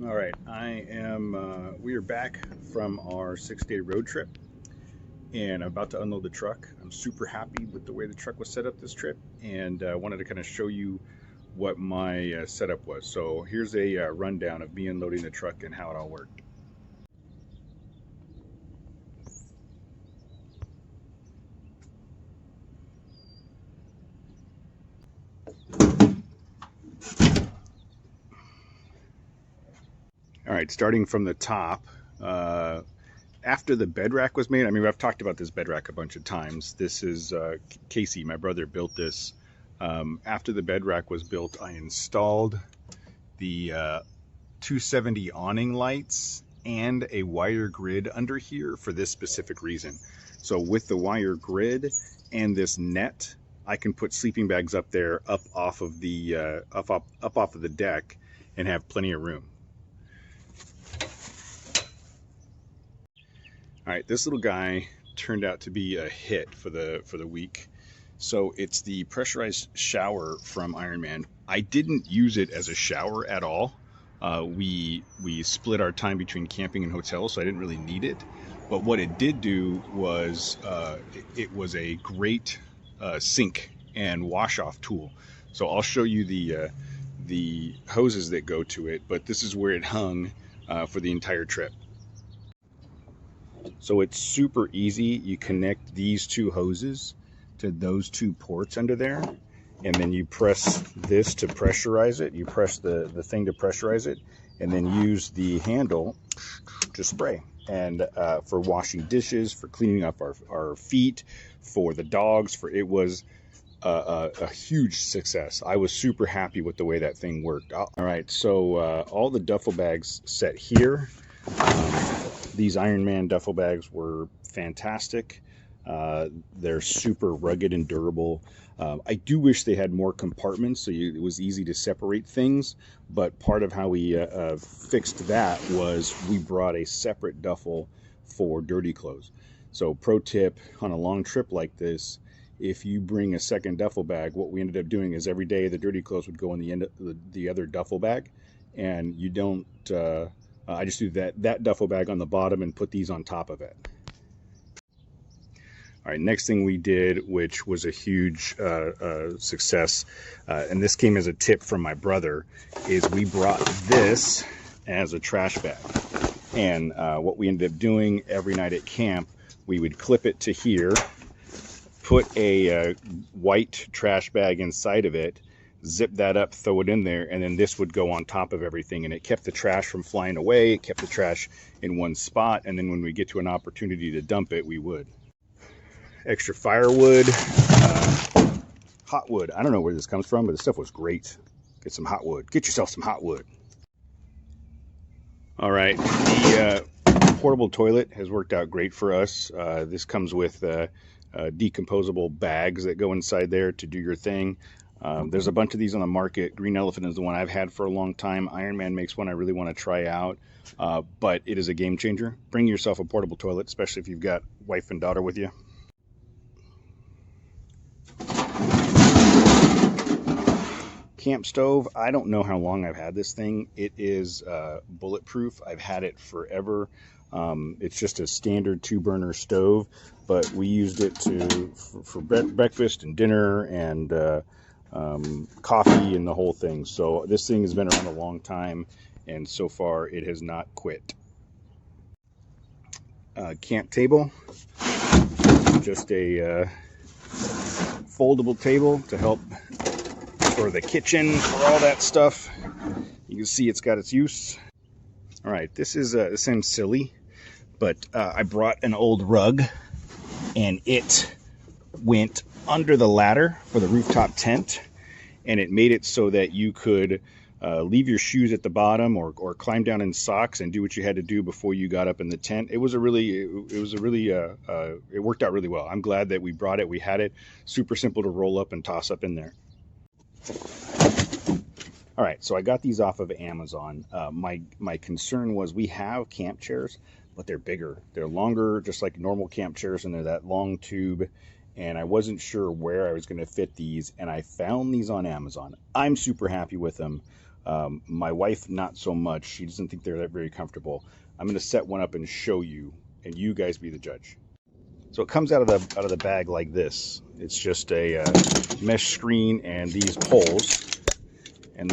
All right, we are back from our 6-day road trip and I'm about to unload the truck. I'm super happy with the way the truck was set up this trip, and I wanted to kind of show you what my setup was. So here's a rundown of me unloading the truck and how it all worked. All right, starting from the top, after the bed rack was made, I mean, I've talked about this bed rack a bunch of times. This is Casey, my brother, built this. After the bed rack was built, I installed the 270 awning lights and a wire grid under here for this specific reason. So with the wire grid and this net, I can put sleeping bags up there, up off of the up off of the deck, and have plenty of room. All right, this little guy turned out to be a hit for the week. So it's the pressurized shower from Ironman. I didn't use it as a shower at all. We split our time between camping and hotels, so I didn't really need it. But what it did do was it was a great sink and wash off tool. So I'll show you the hoses that go to it, but this is where it hung for the entire trip. So it's super easy. You connect these two hoses to those two ports under there, and then you press this to pressurize it. You press the thing to pressurize it, and then use the handle to spray. And for washing dishes, for cleaning up our feet, for the dogs, it was a huge success. I was super happy with the way that thing worked. All right, so all the duffel bags set here. These Ironman duffel bags were fantastic. They're super rugged and durable. I do wish they had more compartments so it was easy to separate things, but part of how we fixed that was we brought a separate duffel for dirty clothes. So pro tip, on a long trip like this, if you bring a second duffel bag, what we ended up doing is every day the dirty clothes would go in the end of the other duffel bag, and you don't I just do that duffel bag on the bottom and put these on top of it. All right, next thing we did, which was a huge success, and this came as a tip from my brother, is we brought this as a trash bag. And what we ended up doing every night at camp, we would clip it to here, put a white trash bag inside of it, zip that up, throw it in there, and then this would go on top of everything, and it kept the trash from flying away. It kept the trash in one spot, and then when we get to an opportunity to dump it, we would. Extra firewood, hot wood. I don't know where this comes from, but the stuff was great. Get some hot wood. Get yourself some hot wood. All right, the portable toilet has worked out great for us. This comes with decomposable bags that go inside there to do your thing. There's a bunch of these on the market. Green Elephant is the one I've had for a long time. Ironman makes one I really want to try out, but it is a game changer. Bring yourself a portable toilet, especially if you've got wife and daughter with you. Camp stove. I don't know how long I've had this thing. It is bulletproof. I've had it forever. It's just a standard 2-burner stove, but we used it for breakfast and dinner and coffee and the whole thing. So this thing has been around a long time, and so far it has not quit. Camp table, just a foldable table to help for the kitchen, for all that stuff. You can see it's got its use. All right, this seems silly, but I brought an old rug, and it went under the ladder for the rooftop tent, and it made it so that you could leave your shoes at the bottom or climb down in socks and do what you had to do before you got up in the tent. It worked out really well. I'm glad that we brought it. We had it super simple to roll up and toss up in there. All right, so I got these off of Amazon. My concern was we have camp chairs, but they're bigger. They're longer, just like normal camp chairs, and they're that long tube. And I wasn't sure where I was going to fit these, and I found these on Amazon. I'm super happy with them. My wife, not so much. She doesn't think they're that very comfortable. I'm going to set one up and show you, and you guys be the judge. So it comes out of the bag like this. It's just a mesh screen and these poles, and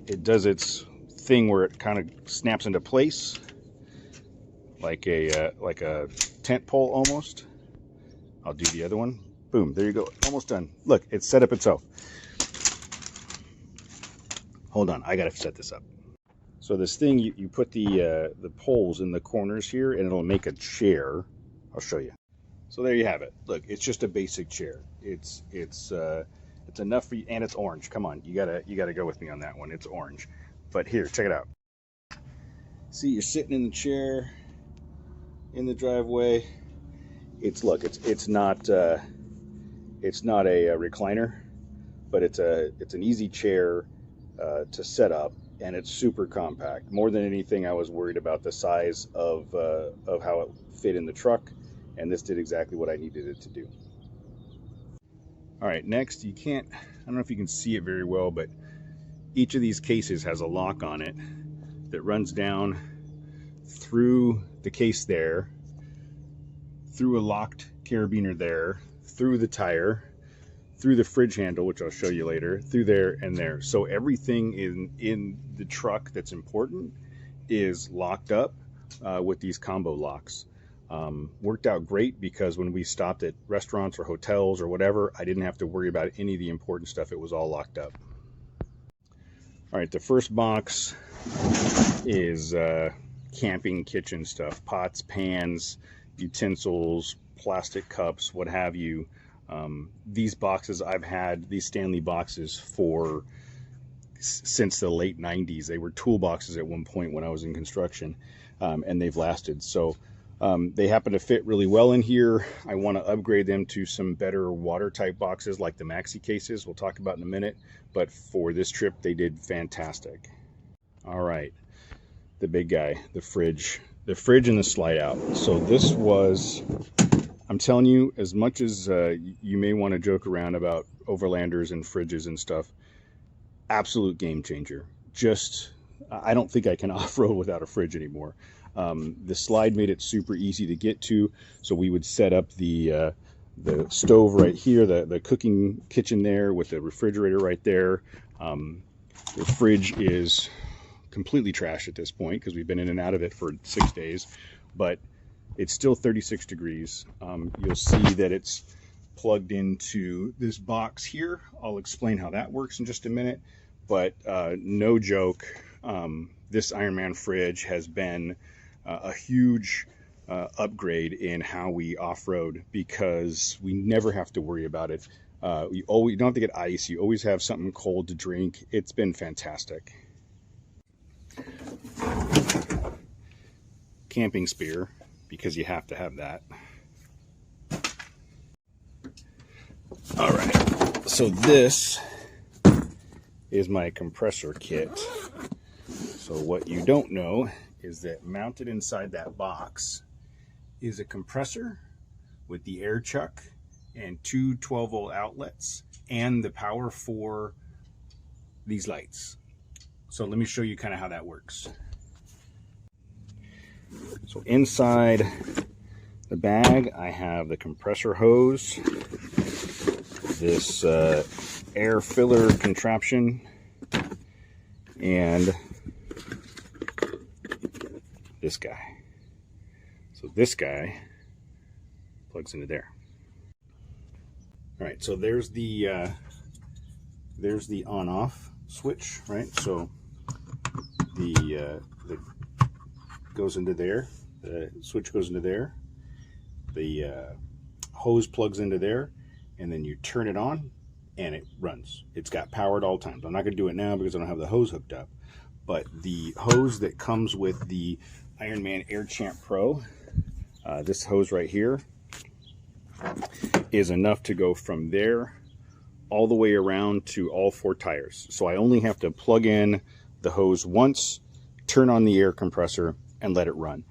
it does its thing where it kind of snaps into place like a tent pole almost. I'll do the other one. Boom, there you go. Almost done. Look, it's set up itself. Hold on, I gotta set this up. So this thing, you put the poles in the corners here, and it'll make a chair. I'll show you. So there you have it. Look, it's just a basic chair. It's enough for you, and it's orange. Come on, you gotta go with me on that one. It's orange. But here, check it out. See, you're sitting in the chair in the driveway. It's not a recliner, but it's an easy chair to set up, and it's super compact. More than anything, I was worried about the size of how it fit in the truck, and this did exactly what I needed it to do. All right, next, I don't know if you can see it very well, but each of these cases has a lock on it that runs down through the case there, through a locked carabiner there, through the tire, through the fridge handle, which I'll show you later, through there and there. So everything in the truck that's important is locked up with these combo locks. Worked out great because when we stopped at restaurants or hotels or whatever, I didn't have to worry about any of the important stuff. It was all locked up. All right, the first box is camping kitchen stuff: pots, pans, utensils, plastic cups, what have you. These boxes, I've had these Stanley boxes since the late 90s. They were toolboxes at one point when I was in construction, and they've lasted. So they happen to fit really well in here. I want to upgrade them to some better watertight boxes like the maxi cases we'll talk about in a minute, but for this trip they did fantastic. All right, the big guy, the fridge and the slide out. So this was, I'm telling you, as much as you may want to joke around about overlanders and fridges and stuff, absolute game changer. I don't think I can off-road without a fridge anymore. The slide made it super easy to get to, so we would set up the stove right here, the cooking kitchen there with the refrigerator right there. The fridge is completely trash at this point because we've been in and out of it for 6 days, but it's still 36 degrees. You'll see that it's plugged into this box here. I'll explain how that works in just a minute, but no joke, this Ironman fridge has been a huge upgrade in how we off-road because we never have to worry about it. You don't have to get ice. You always have something cold to drink. It's been fantastic. Camping spear, because you have to have that. All right, so this is my compressor kit. So what you don't know is that mounted inside that box is a compressor with the air chuck and two 12-volt outlets and the power for these lights. So let me show you kind of how that works. So inside the bag, I have the compressor hose, this air filler contraption, and this guy. So this guy plugs into there. All right, so there's the on-off switch, right? So the goes into there, the switch goes into there, the hose plugs into there, and then you turn it on and it runs. It's got power at all times. I'm not going to do it now because I don't have the hose hooked up, but the hose that comes with the Ironman Air Champ Pro, this hose right here, is enough to go from there all the way around to all 4 tires. So I only have to plug in the hose once, turn on the air compressor, and let it run.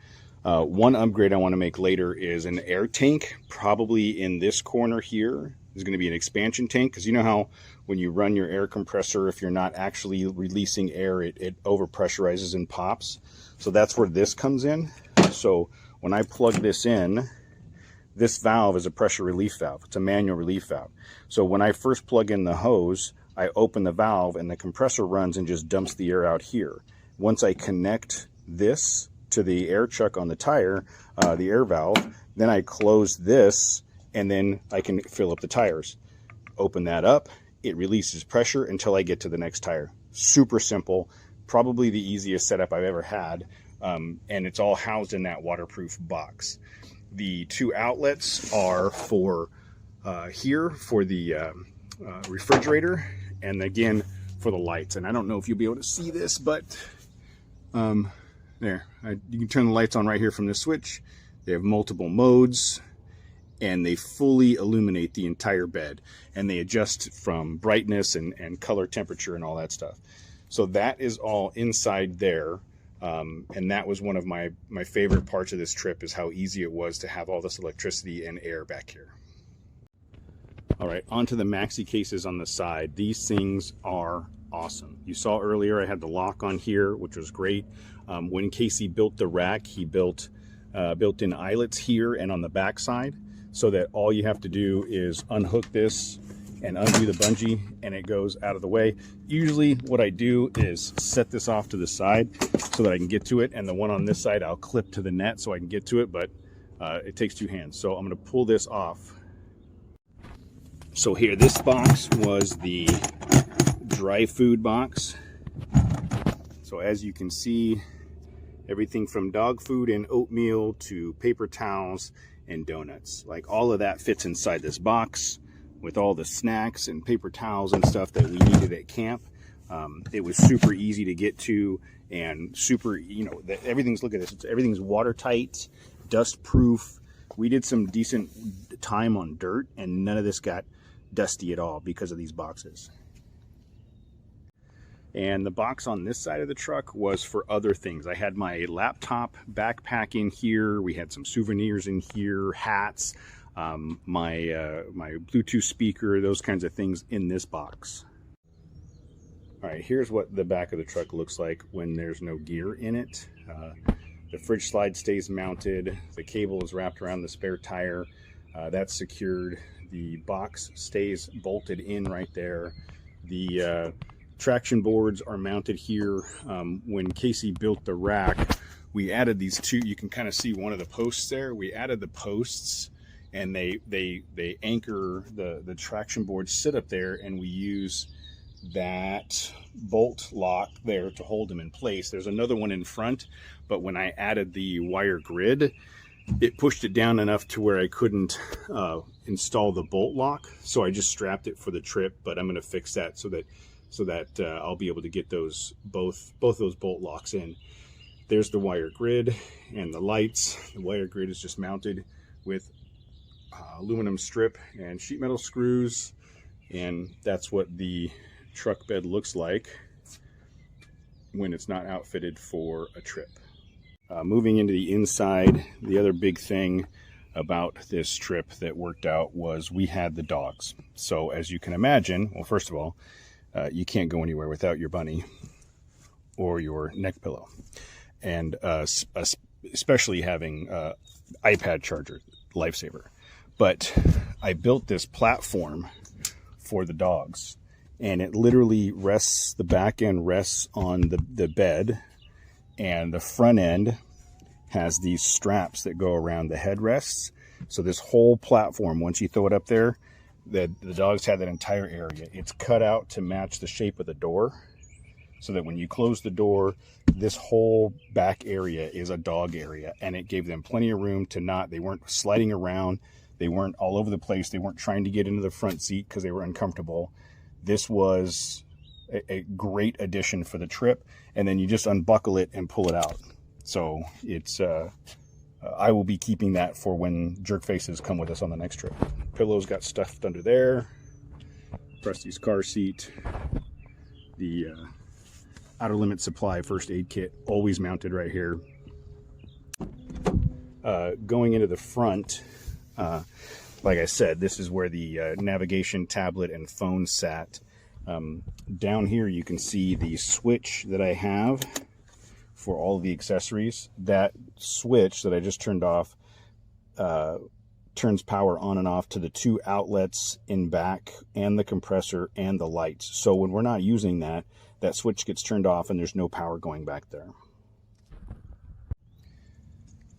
One upgrade I want to make later is an air tank, probably in this corner here, is going to be an expansion tank, because you know how when you run your air compressor, if you're not actually releasing air, it overpressurizes and pops. So that's where this comes in. So when I plug this in, this valve is a pressure relief valve. It's a manual relief valve. So when I first plug in the hose, I open the valve and the compressor runs and just dumps the air out here. Once I connect this to the air chuck on the tire, the air valve, then I close this and then I can fill up the tires. Open that up, it releases pressure until I get to the next tire. Super simple, probably the easiest setup I've ever had, and it's all housed in that waterproof box. The two outlets are for here for the refrigerator, and again for the lights. And I don't know if you'll be able to see this, but there, you can turn the lights on right here from this switch. They have multiple modes, and they fully illuminate the entire bed, and they adjust from brightness and color, temperature, and all that stuff. So that is all inside there. And that was one of my favorite parts of this trip, is how easy it was to have all this electricity and air back here. All right, onto the maxi cases on the side. These things are awesome. You saw earlier I had the lock on here, which was great. When Casey built the rack, he built built-in eyelets here and on the back side, so that all you have to do is unhook this and undo the bungee and it goes out of the way. Usually what I do is set this off to the side so that I can get to it, and the one on this side I'll clip to the net so I can get to it, but it takes two hands. So I'm going to pull this off. So here, this box was the dry food box. So as you can see, everything from dog food and oatmeal to paper towels and donuts, like all of that fits inside this box, with all the snacks and paper towels and stuff that we needed at camp. It was super easy to get to, and super, you know, everything's, look at this, everything's watertight, dust proof. We did some decent time on dirt, and none of this got dusty at all because of these boxes. And the box on this side of the truck was for other things. I had my laptop backpack in here. We had some souvenirs in here, hats, my Bluetooth speaker, those kinds of things in this box. All right, here's what the back of the truck looks like when there's no gear in it. The fridge slide stays mounted. The cable is wrapped around the spare tire. That's secured. The box stays bolted in right there. The traction boards are mounted here. When Casey built the rack, we added these two. You can kind of see one of the posts there. We added the posts, and they anchor the traction boards, sit up there, and we use that bolt lock there to hold them in place. There's another one in front, but when I added the wire grid, it pushed it down enough to where I couldn't install the bolt lock, so I just strapped it for the trip. But I'm going to fix that so that I'll be able to get those both those bolt locks in. There's the wire grid and the lights. The wire grid is just mounted with aluminum strip and sheet metal screws, and that's what the truck bed looks like when it's not outfitted for a trip. Moving into the inside, the other big thing about this trip that worked out was we had the dogs. So as you can imagine, well, first of all, you can't go anywhere without your bunny or your neck pillow, and especially having iPad charger, lifesaver. But I built this platform for the dogs, and it literally rests, the back end rests on the bed, and the front end has these straps that go around the headrests. So this whole platform, once you throw it up there, the dogs have that entire area. It's cut out to match the shape of the door, so that when you close the door, this whole back area is a dog area, and it gave them plenty of room to they weren't sliding around, they weren't all over the place, they weren't trying to get into the front seat because they were uncomfortable. This was a great addition for the trip, and then you just unbuckle it and pull it out. So it's I will be keeping that for when jerk faces come with us on the next trip. Pillows got stuffed under there. Presty's car seat. The Outer Limit Supply first aid kit, always mounted right here. Going into the front, like I said, this is where the navigation tablet and phone sat. Down here you can see the switch that I have for all of the accessories. That switch that I just turned off turns power on and off to the 2 outlets in back and the compressor and the lights. So when we're not using that, that switch gets turned off and there's no power going back there.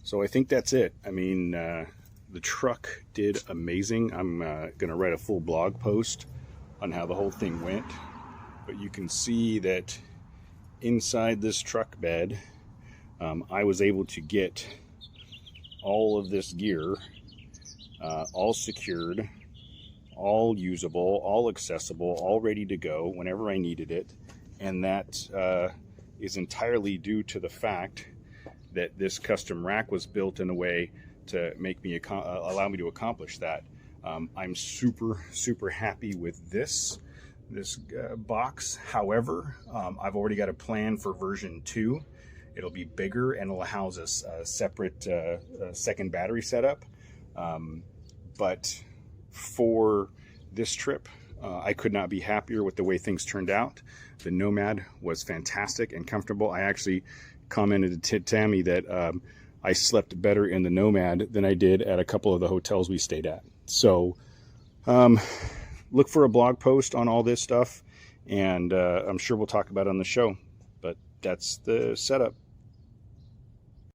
So I think that's it. I mean, the truck did amazing. I'm going to write a full blog post on how the whole thing went. But you can see that inside this truck bed, I was able to get all of this gear all secured, all usable, all accessible, all ready to go whenever I needed it. And that is entirely due to the fact that this custom rack was built in a way to make me allow me to accomplish that. I'm super happy with this box. However, I've already got a plan for version 2. It'll be bigger and it'll house a separate second battery setup. But for this trip, I could not be happier with the way things turned out. The Nomad was fantastic and comfortable. I actually commented to Tammy that I slept better in the Nomad than I did at a couple of the hotels we stayed at. So look for a blog post on all this stuff, and I'm sure we'll talk about it on the show. But that's the setup.